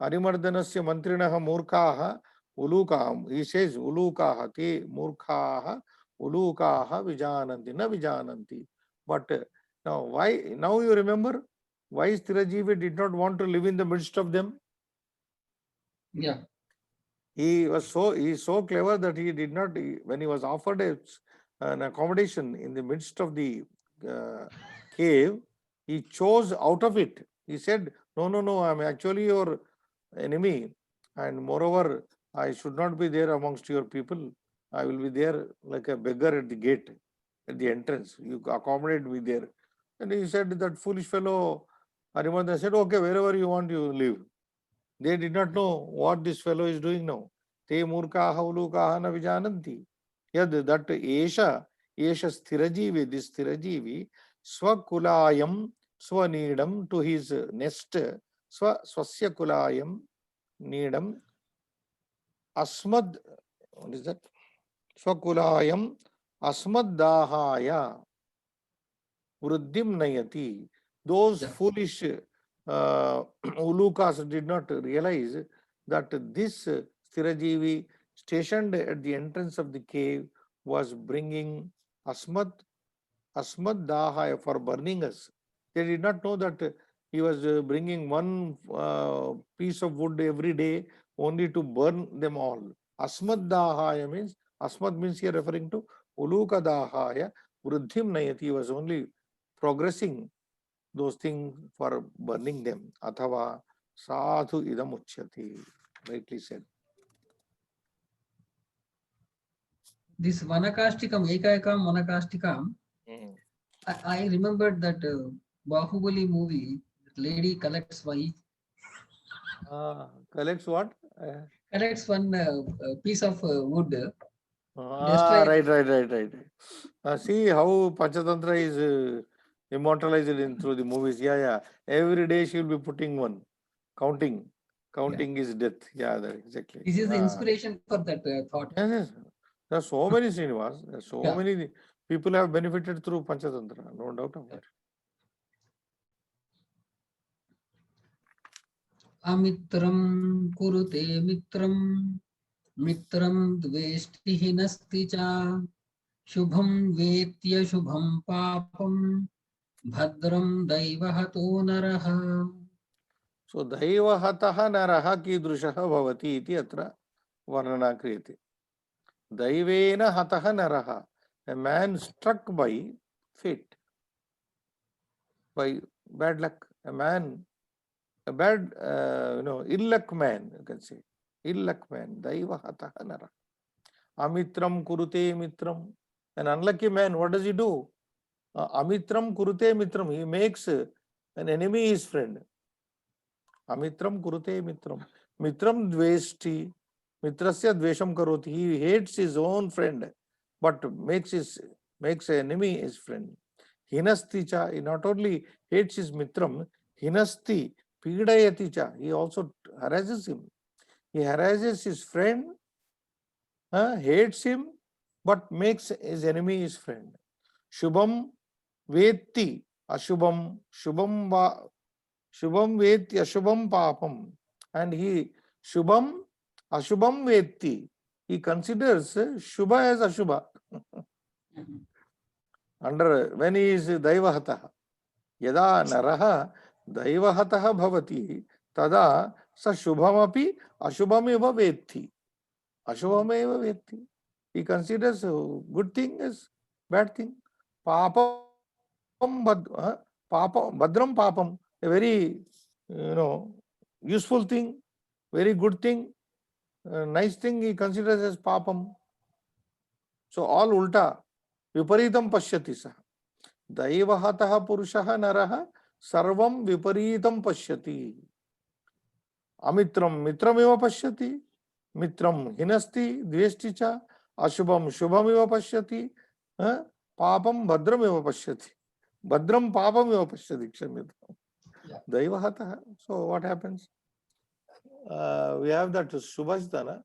Arimardhanasya mantrinaha murkaha ulukaham. He says ulukaha te murkaha ulukaha vijananti na vijananti. But now why? Now you remember why Sthirajivi did not want to live in the midst of them? Yeah. He is so clever that he did not, when he was offered an accommodation in the midst of the cave, he chose out of it. He said, no, I am actually your enemy, and moreover, I should not be there amongst your people. I will be there like a beggar at the gate, at the entrance. You accommodate me there. And he said, that foolish fellow, Arimardana said, okay, wherever you want, you live. They did not know what this fellow is doing now. Te murkaha ulukaha na vijananti. Yad, that Esha Sthirajivi, this Sthirajivi, Swakulayam, Swaneedam, to his nest, Swasya Kulayam, Needam, Asmad, what is that? Swakulayam, Asmad Dahaya, Vruddhim Nayati. Those foolish Ulukas did not realize that this Sthirajivi stationed at the entrance of the cave was bringing Asmad Dahaya, for burning us. They did not know that he was bringing one piece of wood every day only to burn them all. Asmaddahaya means, asmad means here referring to ulukadahaya, vruddhim nayati. He was only progressing those things for burning them. Athava sadhu idam uchyati. Rightly said. This Vanakashtikam, Ekaikam Vanakashtikam, I remembered that Bahubali movie, lady collects one, Collects what? collects one piece of wood. Right. See how Panchatantra is immortalized through the movies. Yeah. Every day she will be putting one, counting is death. Yeah, exactly. This is the inspiration for that thought. Yes. There are so many Srinivas. There are so many people have benefited through Panchatantra. No doubt about it. Amitram kurute mitram, mitram dveshti hinasti cha, shubham vetya shubham papam, bhadram daivahato naraha. So Daivahataha naraha kidrushaha bhavati iti atra varnana kriyate. Daivena hataha naraha. A man struck by fate, by bad luck. A bad, ill luck man, you can say. Ill luck man. Daivahataha naraha. Amitram kurute mitram. An unlucky man, what does he do? Amitram kurute mitram. He makes an enemy his friend. Amitram kurute mitram. Mitram dveshti. Mitrasya dvesham karoti. He hates his own friend, but makes an enemy his friend. Hinasti cha. He not only hates his mitram, hinasti pidayati cha. He also harasses him. He harasses his friend, hates him, but makes his enemy his friend. Shubham vetti ashubham, shubham vetti ashubham papam. And he shubham ashubham vetti. He considers shubha as ashubha. When he is daivahataha. Yada naraha daivahataha bhavati tada sa shubhamapi ashubhameva vetti. Ashubhameva vetti. He considers good thing as bad thing. Papam badram papam, a very useful thing, very good thing, nice thing he considers as papam. So all ulta, viparitam pashyati saha. Daivahataha purushaha naraha sarvam viparitam pashyati. Amitram mitrameva pashyati. Mitram hinasti dveshti cha. Ashubham shubhameva pashyati. Papam badram eva pashyati. Badram papam eva pashyati. Kshamyatam. Daivahataha. So what happens? We have that Subhashitana.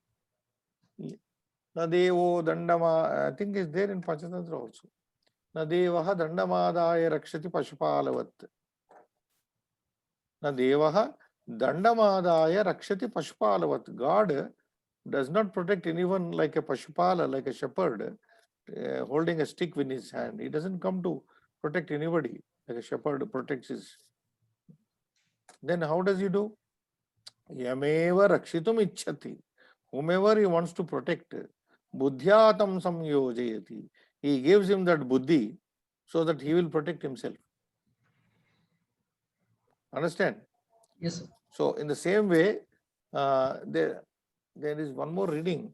Nadevo dandama, I think is there in Panchatantra also. Nadevaha dandamadaya rakshati pashupalavat. Nadevaha dandamadaya rakshati pashupalavat. God does not protect anyone like a pashupala, like a shepherd, holding a stick in his hand. He doesn't come to protect anybody like a shepherd protects his. Then how does he do? Yameva rakshitum ichchati. Whomever he wants to protect, buddhyatam samyojayati. He gives him that buddhi so that he will protect himself. Understand? Yes, sir. So in the same way, there is one more reading.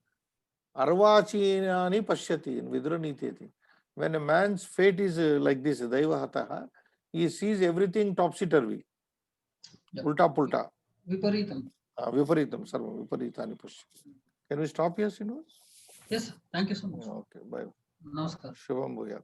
Arvachinani pashyati in Viduraniteti. When a man's fate is like this, daivahataha, he sees everything topsy-turvy. Ulta pulta. Viparitam. Viparitam, sarvam viparitani pashyati. Can we stop here, Srinivas? Yes, sir. Thank you so much. Okay, bye. Namaskar. Shubham bhuyat.